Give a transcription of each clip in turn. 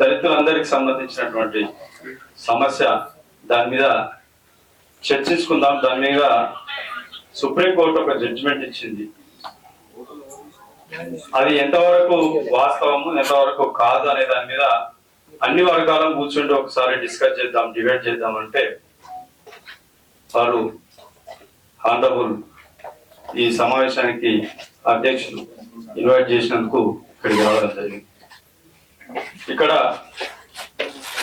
దళితులందరికి సంబంధించినటువంటి సమస్య, దాని మీద చర్చించుకుందాం. దాని మీద సుప్రీంకోర్టు ఒక జడ్జిమెంట్ ఇచ్చింది. అది ఎంతవరకు వాస్తవము, ఎంతవరకు కాదు అనే దాని మీద అన్ని వర్గాలను కూర్చుంటే ఒకసారి డిస్కస్ చేద్దాం, డిబేట్ చేద్దాం అంటే వారు ఆనరబుల్ ఈ సమావేశానికి అధ్యక్షులు ఇన్వైట్ చేసినందుకు ఇక్కడికి రావడం జరిగింది. ఇక్కడ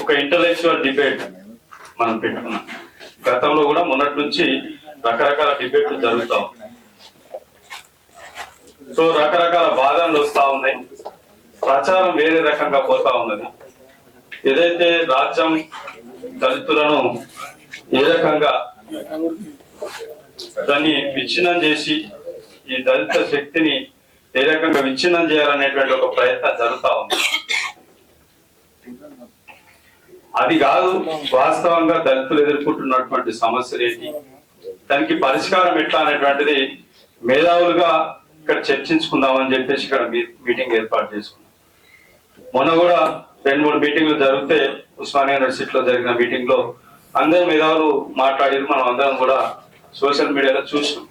ఒక ఇంటలెక్చువల్ డిబేట్ మనం పెట్టుకున్నాం. గతంలో కూడా మొన్నటి నుంచి రకరకాల డిబేట్లు జరుగుతాం. సో రకరకాల వాదనలు వస్తా ఉన్నాయి, ప్రచారం వేరే రకంగా పోతా ఉన్నది. ఏదైతే రాజ్యం దళితులను ఏ రకంగా దాన్ని విచ్ఛిన్నం చేసి ఈ దళిత శక్తిని ఏ రకంగా విచ్ఛిన్నం చేయాలనేటువంటి ఒక ప్రయత్నం జరుగుతా ఉంది. అది కాదు, వాస్తవంగా దళితులు ఎదుర్కొంటున్నటువంటి సమస్యలు ఏంటి, దానికి పరిష్కారం ఎట్లా అనేటువంటిది మేధావులుగా ఇక్కడ చర్చించుకుందామని చెప్పేసి ఇక్కడ మీటింగ్ ఏర్పాటు చేసుకున్నాం. మొన్న కూడా 2-3 మీటింగ్లు జరిగితే ఉస్మానియా యూనివర్సిటీలో జరిగిన మీటింగ్ లో అందరు మేధావులు మాట్లాడారు. మనం అందరం కూడా సోషల్ మీడియాలో చూసినాం.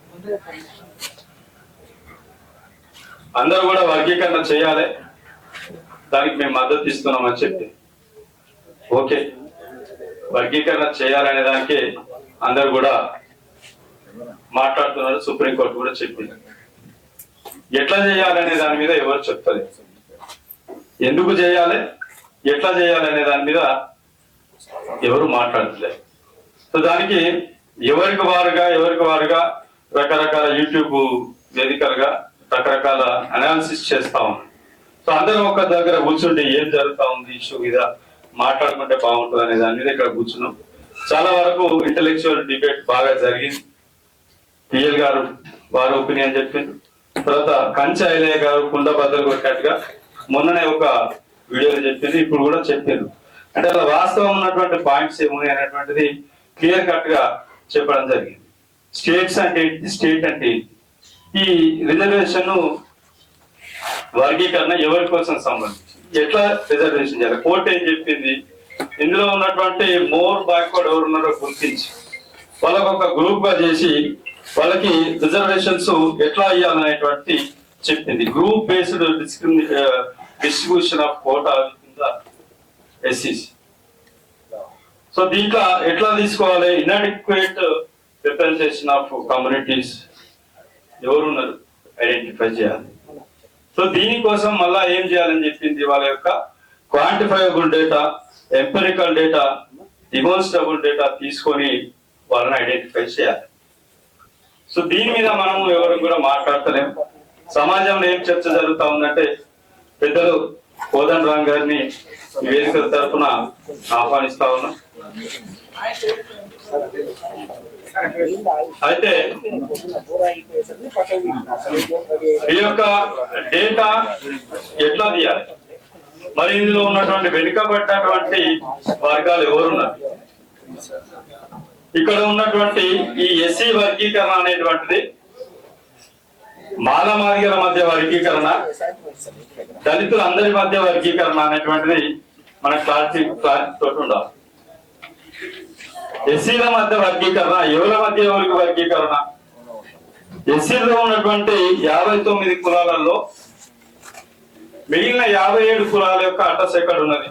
అందరూ కూడా వర్గీకరణ చేయాలి, దానికి మేము మద్దతు ఇస్తున్నామని చెప్పి ఓకే, వర్గీకరణ చేయాలనే దానికి అందరు కూడా మాట్లాడుతున్నారు. సుప్రీంకోర్టు కూడా చెప్పింది. ఎట్లా చేయాలనే దాని మీద ఎవరు చెప్తారు, ఎందుకు చేయాలి, ఎట్లా చేయాలనే దాని మీద ఎవరు మాట్లాడలేదు. సో దానికి ఎవరికి వారుగా రకరకాల యూట్యూబ్ వేదికలుగా రకరకాల అనాలిసిస్ చేస్తా ఉన్నాం. సో అందరం ఒక దగ్గర కూర్చుంటే ఏం జరుగుతా ఉంది ఇష్యూ మీద మాట్లాడుకుంటే బాగుంటుంది అనే దాని మీద ఇక్కడ కూర్చున్నాం. చాలా వరకు ఇంటలెక్చువల్ డిబేట్ బాగా జరిగింది. పిఎల్ గారు వారు ఒపీనియన్ చెప్పిండ్రు, తర్వాత కంచె ఐలయ్య గారు కుండ బద్దలు కొట్టినట్టుగా మొన్ననే ఒక వీడియోలో చెప్పింది, ఇప్పుడు కూడా చెప్పారు. అంటే అలా వాస్తవం ఉన్నటువంటి పాయింట్స్ ఏమున్నాయి అనేటువంటిది క్లియర్ కట్ గా చెప్పడం జరిగింది. స్టేట్స్ అంటే ఏంటి, స్టేట్ అంటే ఏంటి, ఈ రిజర్వేషన్ వర్గీకరణ ఎవరి కోసం సంబంధించి, ఎట్లా రిజర్వేషన్ చేయాలి, కోర్టు ఏం చెప్పింది, ఇందులో ఉన్నటువంటి మోర్ బ్యాక్వర్డ్ ఎవరు ఉన్నారో గుర్తించి వాళ్ళకు ఒక గ్రూప్ గా చేసి వాళ్ళకి రిజర్వేషన్స్ ఎట్లా ఇవ్వాలనేటువంటి చెప్పింది. Group based distribution of quota SCC. So దీంట్లో ఎట్లా తీసుకోవాలి, ఇన్అడిక్వేట్ రిప్రజెంటేషన్ ఆఫ్ కమ్యూనిటీస్ ఎవరున్నారు ఐడెంటిఫై చేయాలి. సో దీనికోసం మళ్ళా ఏం చేయాలని చెప్పింది, వాళ్ళ యొక్క quantifiable data, empirical data, demonstrable data తీసుకొని వాళ్ళని ఐడెంటిఫై చేయాలి. సో దీని మీద మనం ఎవరు కూడా మాట్లాడతలేము. సమాజంలో ఏం చర్చ జరుగుతా ఉందంటే పెద్దలు కోదండ రామ్ గారిని వేదికల తరఫున ఆహ్వానిస్తా ఉన్నాం. అయితే ఈ యొక్క డేటా ఎట్లా తీయాలి, మరి ఇందులో ఉన్నటువంటి వెనుకబడ్డటువంటి వర్గాలు ఎవరున్నారు, ఇక్కడ ఉన్నటువంటి ఈ ఎస్సీ వర్గీకరణ అనేటువంటిది మాలమాదిగల మధ్య వర్గీకరణ, దళితుల అందరి మధ్య వర్గీకరణ అనేటువంటిది మన క్లారిటీ తోటి ఉండాలి. ఎస్సీల మధ్య వర్గీకరణ, ఎవరి మధ్య ఎవరికి వర్గీకరణ, ఎస్సీలో ఉన్నటువంటి 59 కులాలలో మిగిలిన 57 కులాల యొక్క అడ్రస్ ఎక్కడ ఉన్నది,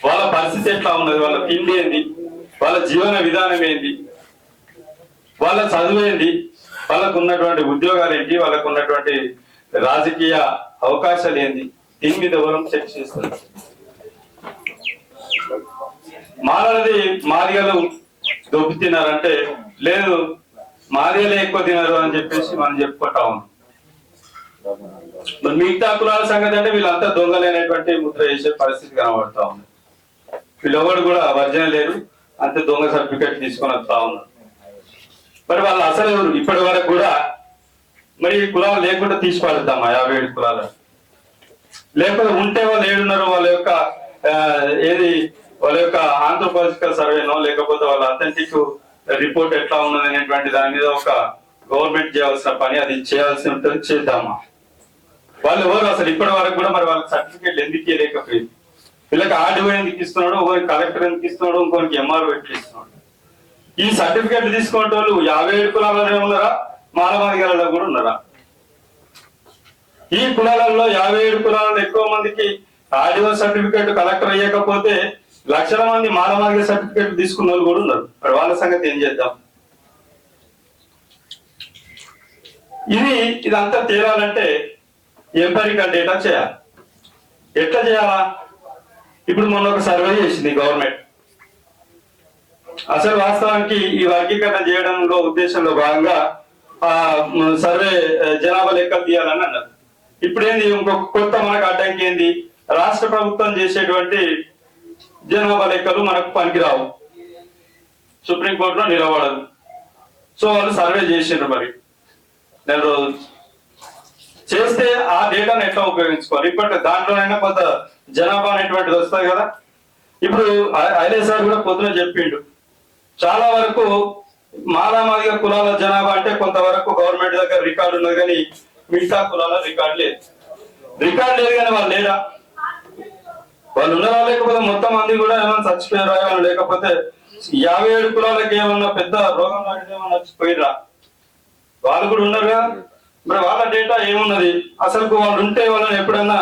వాళ్ళ పరిస్థితి ఎట్లా ఉన్నది, వాళ్ళ తిండి ఏంది, వాళ్ళ జీవన విధానం ఏంది, వాళ్ళ చదువు ఏంది, వాళ్ళకు ఉన్నటువంటి ఉద్యోగాలు ఏంటి, వాళ్ళకు ఉన్నటువంటి రాజకీయ అవకాశాలు ఏంది, దీని మీద ఎవరు చర్చ చేస్తారు. మాలది మాదిగలు దొబ్బి తిన్నారంటే లేదు, మాదిగలే ఎక్కువ తినరు అని చెప్పేసి మనం చెప్పుకుంటా ఉన్నాం. మరి మిగతా కులాల సంగతి అంటే వీళ్ళంతా దొంగలేనటువంటి ముద్ర వేసే పరిస్థితి కనబడతా ఉంది. వీళ్ళెవరు కూడా వర్జన లేరు, అంతే దొంగ సర్టిఫికెట్ తీసుకొని వస్తా ఉన్నారు. మరి వాళ్ళు అసలు ఎవరు ఇప్పటి వరకు కూడా, మరి కులాలు లేకుండా తీసుకోవాలిద్దామా 57 కులాలు, లేకపోతే ఉంటే వాళ్ళు ఏడున్నారు, వాళ్ళ యొక్క ఏది వాళ్ళ యొక్క ఆంథ్రోపాలజికల్ సర్వేనో లేకపోతే వాళ్ళ అథెంటిక్ రిపోర్ట్ ఎట్లా ఉన్నది అనేటువంటి దాని మీద ఒక గవర్నమెంట్ చేయాల్సిన పని, అది చేయాల్సి ఉంటుంది, చేద్దామా. వాళ్ళు ఎవరు అసలు ఇప్పటి వరకు కూడా మరి వాళ్ళకి సర్టిఫికేట్లు ఎందుకు ఇవ్వలేకపోయింది? వీళ్ళకి ఆర్డీఓ ఎందుకు ఇస్తున్నాడు, ఒకరికి కలెక్టర్ ఎందుకు ఇస్తున్నాడు, ఇంకొకరికి ఎంఆర్ఓ ఎందుకు ఇస్తున్నాడు? ఈ సర్టిఫికేట్ తీసుకునే వాళ్ళు 57 కులాలలో ఉన్నారా, మాలమాదిగలలో కూడా ఉన్నారా? ఈ కులాలలో 57 కులాలలో ఎక్కువ మందికి ఆర్డీఓ సర్టిఫికేట్ కలెక్టర్ అయ్యకపోతే లక్షల మంది మాలమాదిగ సర్టిఫికేట్ తీసుకున్న వాళ్ళు కూడా ఉన్నారు. మరి వాళ్ళ సంగతి ఏం చేద్దాం? ఇదంతా తేలాలంటే ఎంపరికల్ డేటా చేయాలి. ఎట్లా చేయాలా? ఇప్పుడు మొన్న ఒక సర్వే చేసింది గవర్నమెంట్. అసలు వాస్తవానికి ఈ వర్గీకరణ చేయడంలో ఉద్దేశంలో భాగంగా సర్వే జనాభా లెక్కలు తీయాలని అన్నారు. ఇప్పుడేంది ఇంకొక కొత్త మనకు అడ్డంకి ఏంది? రాష్ట్ర ప్రభుత్వం చేసేటువంటి జనాభా లెక్కలు మనకు పనికిరావు, సుప్రీంకోర్టులో నిలబడదు. సో వాళ్ళు సర్వే చేసిండ్రు. మరి నెల రోజులు చేస్తే ఆ డేటాను ఎట్లా ఉపయోగించుకోవాలి? ఇప్పటి దాంట్లోనైనా కొంత జనాభా అనేటువంటిది వస్తాయి కదా. ఇప్పుడు ఐలేష్ సార్ కూడా పొద్దున చెప్పిండు, చాలా వరకు మాలామాదిగ కులాల జనాభా అంటే కొంతవరకు గవర్నమెంట్ దగ్గర రికార్డు ఉన్నది, కానీ మిగతా కులాల రికార్డు లేదు. రికార్డు లేదు కానీ వాళ్ళు లేరా? వాళ్ళు ఉన్నారా? లేకపోతే మొత్తం మంది కూడా ఏమైనా చచ్చిపోయారా? ఏమైనా లేకపోతే 57 కులాలకి ఏమన్నా పెద్ద రోగం లాంటిది ఏమన్నా చచ్చిపోయిరా? వాళ్ళు కూడా ఉన్నారు కదా. మరి వాళ్ళ డేటా ఏమున్నది? అసలు వాళ్ళు ఉంటే వాళ్ళని ఎప్పుడన్నా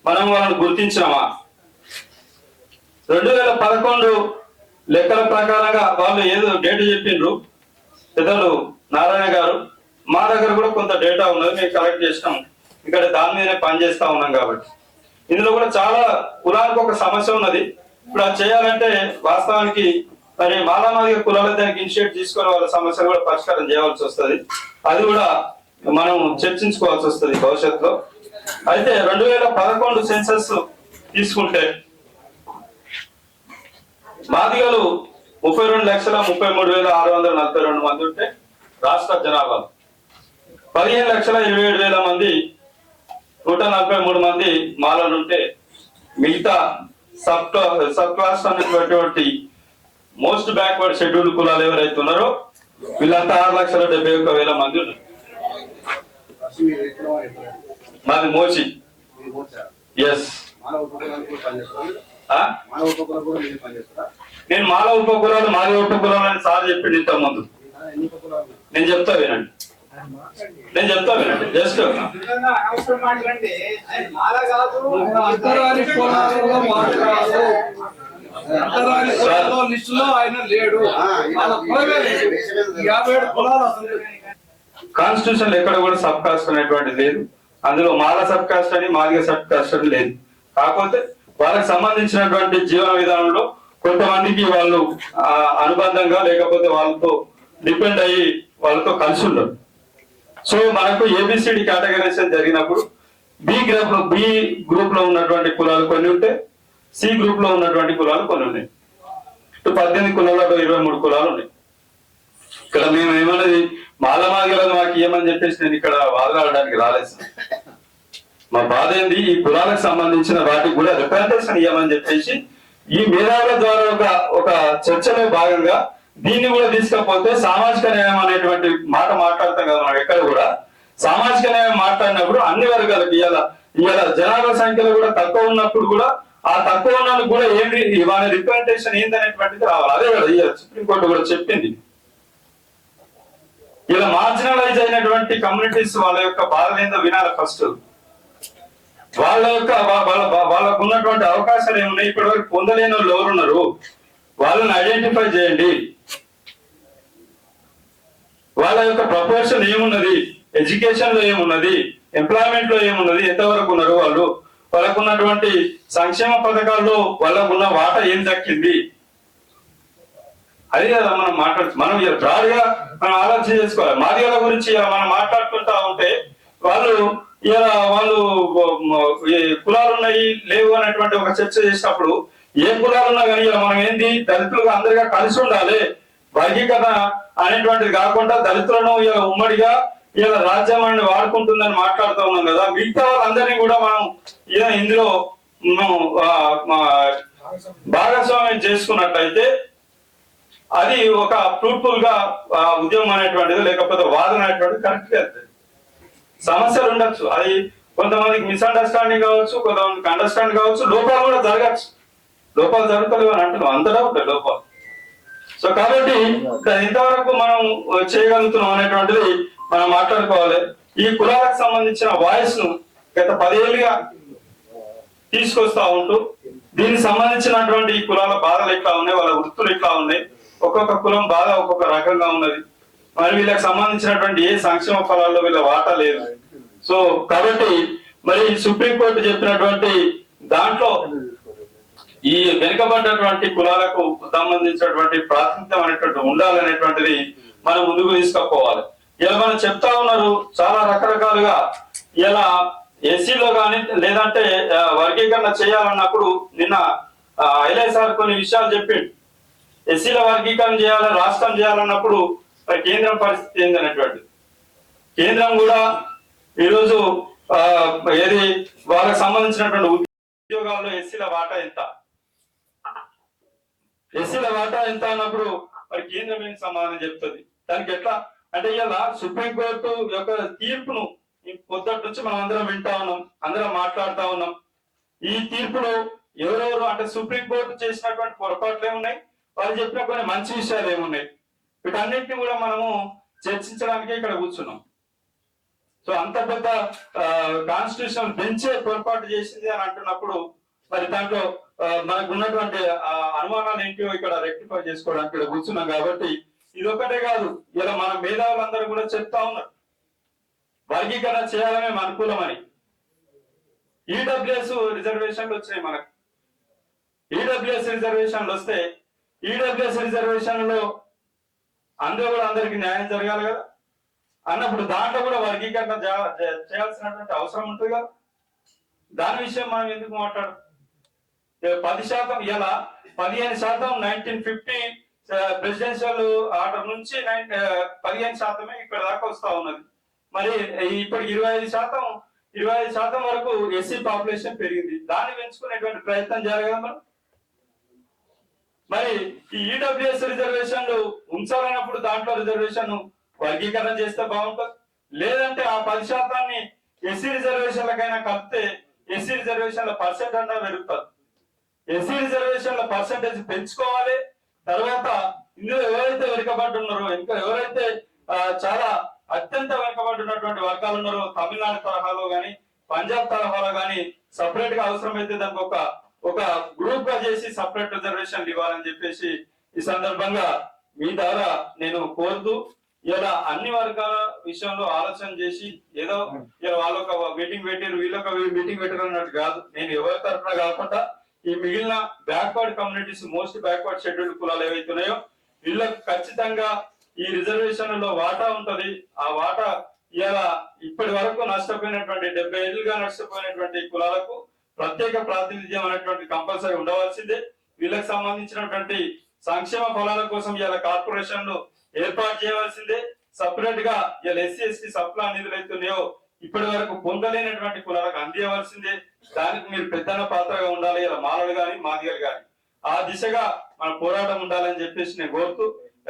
మనం వాళ్ళని గుర్తించామా? 2011 లెక్కల ప్రకారంగా వాళ్ళు ఏదో డేటా చెప్పిండ్రు పెద్దలు నారాయణ గారు. మా దగ్గర కూడా కొంత డేటా ఉన్నది, మేము కలెక్ట్ చేసినాం. ఇక్కడ దాని మీదనే పనిచేస్తా ఉన్నాం కాబట్టి ఇందులో కూడా చాలా కులానికి ఒక సమస్య ఉన్నది. ఇప్పుడు అది చేయాలంటే వాస్తవానికి మరి మాలామాదిగ కులాల దానికి ఇనిషియేట్ తీసుకొని వాళ్ళ సమస్యలు కూడా పరిష్కారం చేయవలసి వస్తుంది. అది కూడా మనం చర్చించుకోవాల్సి వస్తుంది భవిష్యత్తులో. అయితే 2011 సెన్సస్ తీసుకుంటే మాదిగలు 32,33,642 మంది ఉంటే రాష్ట్ర జనాభా 15,27,000 మంది 143 మంది మాలలు ఉంటే మిగతా సబ్ క్లాస్ అనేటువంటి మోస్ట్ బ్యాక్వర్డ్ షెడ్యూల్డ్ కులాలు ఎవరైతే ఉన్నారో వీళ్ళంతా 6,71,000 మంది ఉన్నారు. మాది మోచి. ఎస్, నేను మాల ఉపకులాలు మాది ఉపకులాలు అని సార్ చెప్పింది ఇంత ముందు. నేను చెప్తా వినండి, జస్ట్ కాన్స్టిట్యూషన్ ఎక్కడ కూడా సబ్ కాస్ట్ అనేటువంటిది లేదు. అందులో మాల సబ్ కాస్ట్ అని మాదిగ సబ్ కాస్ట్ అని లేదు. కాకపోతే వాళ్ళకి సంబంధించినటువంటి జీవన విధానంలో కొంతమందికి వాళ్ళు అనుబంధంగా లేకపోతే వాళ్ళతో డిపెండ్ అయ్యి వాళ్ళతో కలిసి ఉండరు. సో మనకు ఏబిసిడి కేటగరైజేషన్ జరిగినప్పుడు బి గ్రూప్ లో ఉన్నటువంటి కులాలు కొన్ని ఉంటే, సి గ్రూప్ లో ఉన్నటువంటి కులాలు కొన్ని ఉన్నాయి. 18 కులాలలో 23 కులాలు ఉన్నాయి. ఇక్కడ మేము ఏమన్నది మాలమాదిగలను మాకు ఏమని చెప్పేసి నేను ఇక్కడ వాదనడానికి రాలేదు. మా బాధ ఏంది, ఈ కులాలకు సంబంధించిన వాటికి కూడా రిప్రజెంటేషన్ ఇవ్వమని చెప్పేసి ఈ మేధావుల ద్వారా ఒక చర్చలో భాగంగా దీన్ని కూడా తీసుకపోతే సామాజిక న్యాయం అనేటువంటి మాట మాట్లాడతాం కదా మనం. ఎక్కడ కూడా సామాజిక న్యాయం మాట్లాడినప్పుడు అన్ని వర్గాలకు ఇవాళ జనాభా సంఖ్యలో కూడా తక్కువ ఉన్నప్పుడు కూడా ఆ తక్కువ ఉన్న కూడా ఏంటి వాళ్ళ రిప్రజెంటేషన్ ఏందనేటువంటిది రావాలి. అదే కదా ఇవాళ సుప్రీంకోర్టు కూడా చెప్పింది. ఇలా మార్జినలైజ్ అయినటువంటి కమ్యూనిటీస్ వాళ్ళ యొక్క బాధలు ఏందో వినాలి. ఫస్ట్ వాళ్ళకు ఉన్నటువంటి అవకాశాలు ఏమున్నాయి, ఇప్పటి వరకు పొందలేని వాళ్ళు ఎవరున్నారు, వాళ్ళని ఐడెంటిఫై చేయండి. వాళ్ళ యొక్క ప్రపోర్షన్ ఏమున్నది, ఎడ్యుకేషన్ లో ఏమున్నది, ఎంప్లాయ్మెంట్ లో ఏమున్నది, ఎంతవరకు ఉన్నారు వాళ్ళు, వాళ్ళకు ఉన్నటువంటి సంక్షేమ పథకాల్లో వాళ్ళకున్న వాటా ఏం దక్కింది, అది కదా మనం మనం బ్రాడ్ గా మనం ఆలోచన చేసుకోవాలి. మాదిగల గురించి మనం మాట్లాడుకుంటా ఉంటే వాళ్ళు కులాలు ఉన్నాయి లేవు అనేటువంటి ఒక చర్చ చేసినప్పుడు ఏ కులాలు ఉన్నా కానీ మనం ఏంది దళితులుగా అందరిగా కలిసి ఉండాలి, వర్గీకరణ అనేటువంటిది కాకుండా దళితులను ఉమ్మడిగా ఇలా రాజ్యాంగాన్ని వాడుకుంటుందని మాట్లాడుతూ ఉన్నాం కదా. మిగతా వాళ్ళందరినీ కూడా మనం ఇందులో భాగస్వామ్యం చేసుకున్నట్లయితే అది ఒక ఫ్రూట్ఫుల్ గా ఉద్యమం అనేటువంటిది లేకపోతే వాదన అనేటువంటిది కరెక్ట్ గా వెళ్తుంది. సమస్యలు ఉండొచ్చు, అది కొంతమందికి మిస్అండర్స్టాండింగ్ కావచ్చు, కొంతమందికి అండర్స్టాండ్ కావచ్చు, లోపాలు కూడా జరగచ్చు. లోపాలు జరుగుతలేవు అని అంటున్నాం, అంతటా ఉంటాయి లోపాలు. సో కాబట్టి ఇంతవరకు మనం చేయగలుగుతున్నాం అనేటువంటిది మనం మాట్లాడుకోవాలి. ఈ కులాలకు సంబంధించిన వాయిస్ ను గత 10 ఏళ్ళుగా తీసుకొస్తా ఉంటూ దీనికి సంబంధించినటువంటి ఈ కులాల బాధలు ఎట్లా ఉన్నాయి, వాళ్ళ వృత్తులు ఎట్లా ఉన్నాయి, ఒక్కొక్క కులం బాధ ఒక్కొక్క రకంగా ఉన్నది, మరి వీళ్ళకి సంబంధించినటువంటి ఏ సంక్షేమ ఫలాల్లో వీళ్ళ వాటా లేదు. సో కాబట్టి మరి సుప్రీంకోర్టు చెప్పినటువంటి దాంట్లో ఈ వెనుకబడ్డటువంటి కులాలకు సంబంధించినటువంటి ప్రాతినిధ్యం అనేటువంటి ఉండాలనేటువంటిది మనం ముందుకు తీసుకుపోవాలి. ఇలా మనం చెప్తా ఉన్నారు చాలా రకరకాలుగా. ఇలా ఎస్సీలో కానీ లేదంటే వర్గీకరణ చేయాలన్నప్పుడు నిన్న ఐలయ్య సార్ కొన్ని విషయాలు చెప్పిండు. ఎస్సీల వర్గీకరణ చేయాలని రాష్ట్రం చేయాలన్నప్పుడు మరి కేంద్రం పరిస్థితి ఏందనేటువంటి, కేంద్రం కూడా ఈరోజు ఏది వాళ్ళకి సంబంధించినటువంటి ఉద్యోగాల్లో ఎస్సీల వాటా ఎంత, ఎస్సీల వాటా ఎంత అన్నప్పుడు మరి కేంద్రం ఏం సమాధానం చెప్తుంది దానికి ఎట్లా అంటే, ఇలా సుప్రీంకోర్టు యొక్క తీర్పును పొద్దుటి నుంచి మనం అందరం వింటా ఉన్నాం, అందరం మాట్లాడుతా ఉన్నాం. ఈ తీర్పులో ఎవరెవరు అంటే సుప్రీంకోర్టు చేసినటువంటి పొరపాట్లు ఏమున్నాయి, వాళ్ళు చెప్పిన కొన్ని మంచి విషయాలు ఏమున్నాయి, వీటన్నిటిని కూడా మనము చర్చించడానికి ఇక్కడ కూర్చున్నాం. సో అంత పెద్ద కాన్స్టిట్యూషనల్ బెంచే పొరపాటు చేసింది అని అంటున్నప్పుడు మరి దాంట్లో మనకు ఉన్నటువంటి అనుమానాలు ఏంటో ఇక్కడ రెక్టిఫై చేసుకోవడానికి ఇక్కడ కూర్చున్నాం. కాబట్టి ఇదొక్కటే కాదు, ఇలా మన మేధావులందరూ కూడా చెప్తా ఉన్నారు వర్గీకరణ చేయాలనే అనుకూలమని. ఈడబ్ల్యూఎస్ రిజర్వేషన్లు వచ్చినాయి మనకు. ఈడబ్ల్యూఎస్ రిజర్వేషన్లు వస్తే ఈడబ్ల్యూఎస్ రిజర్వేషన్ లో అందులో కూడా అందరికి న్యాయం జరగాలి కదా అన్నప్పుడు దాంట్లో కూడా వర్గీకరణ చేయాల్సినటువంటి అవసరం ఉంటుంది కదా. దాని విషయం మనం ఎందుకు మాట్లాడు 10% ఇలా 15% 1950 ప్రెసిడెన్షియల్ ఆర్డర్ నుంచి 15% ఇక్కడ దాకా వస్తా ఉన్నది. మరి ఇప్పటికి 25% వరకు ఎస్సీ పాపులేషన్ పెరిగింది. దాన్ని పెంచుకునేటువంటి ప్రయత్నం చేయాలి కదా మనం. మరి ఈ ఈడబ్ల్యూఎస్ రిజర్వేషన్లు ఉంచాలన్నప్పుడు దాంట్లో రిజర్వేషన్ వర్గీకరణ చేస్తే బాగుంటుంది. లేదంటే ఆ 10% ఎస్సీ రిజర్వేషన్లకైనా కలిపితే ఎస్సీ రిజర్వేషన్ల పర్సెంట్ అన్నా పెరుగుతుంది. ఎస్సీ రిజర్వేషన్ల పర్సెంటేజ్ పెంచుకోవాలి. తర్వాత ఇందులో ఎవరైతే వెనుకబడి ఉన్నారో, ఇంకా ఎవరైతే చాలా అత్యంత వెనుకబడినటువంటి వర్గాలు ఉన్నారో, తమిళనాడు తరహాలో గాని పంజాబ్ తరహాలో గాని సపరేట్ గా అవసరమైతే దానికి ఒక గ్రూప్ గా చేసి సపరేట్ రిజర్వేషన్లు ఇవ్వాలని చెప్పేసి ఈ సందర్భంగా మీ ద్వారా నేను కోరుతూ, ఇలా అన్ని వర్గాల విషయంలో ఆలోచన చేసి ఏదో ఇలా వాళ్ళొక మీటింగ్ పెట్టారు వీళ్ళొక మీటింగ్ పెట్టారు అన్నట్టు కాదు. నేను ఎవరి తరఫున కాకుండా ఈ మిగిలిన backward communities, most backward scheduled కులాలు ఏవైతున్నాయో వీళ్ళకు ఖచ్చితంగా ఈ రిజర్వేషన్ లో వాటా ఉంటది. ఆ వాటా ఇలా ఇప్పటి వరకు నష్టపోయినటువంటి 70 ఏళ్ళుగా నష్టపోయినటువంటి కులాలకు ప్రత్యేక ప్రాతినిధ్యం అనేటువంటి కంపల్సరీ ఉండవలసిందే. వీళ్ళకి సంబంధించినటువంటి సంక్షేమ ఫలాల కోసం ఇలా కార్పొరేషన్లు ఏర్పాటు చేయవలసిందే. సపరేట్ గా ఇలా ఎస్సీ ఎస్టీ సప్లా నిధులు అవుతున్నాయో ఇప్పటి వరకు పొందలేనటువంటి కులాలకు అందియవలసిందే. దానికి మీరు పెద్దన పాత్రగా ఉండాలి. ఇలా మాలలు గాని మాదిగలు గాని ఆ దిశగా మన పోరాటం ఉండాలని చెప్పేసి నేను కోరుతూ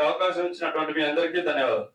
అవకాశం ఇచ్చినటువంటి మీ అందరికీ ధన్యవాదాలు.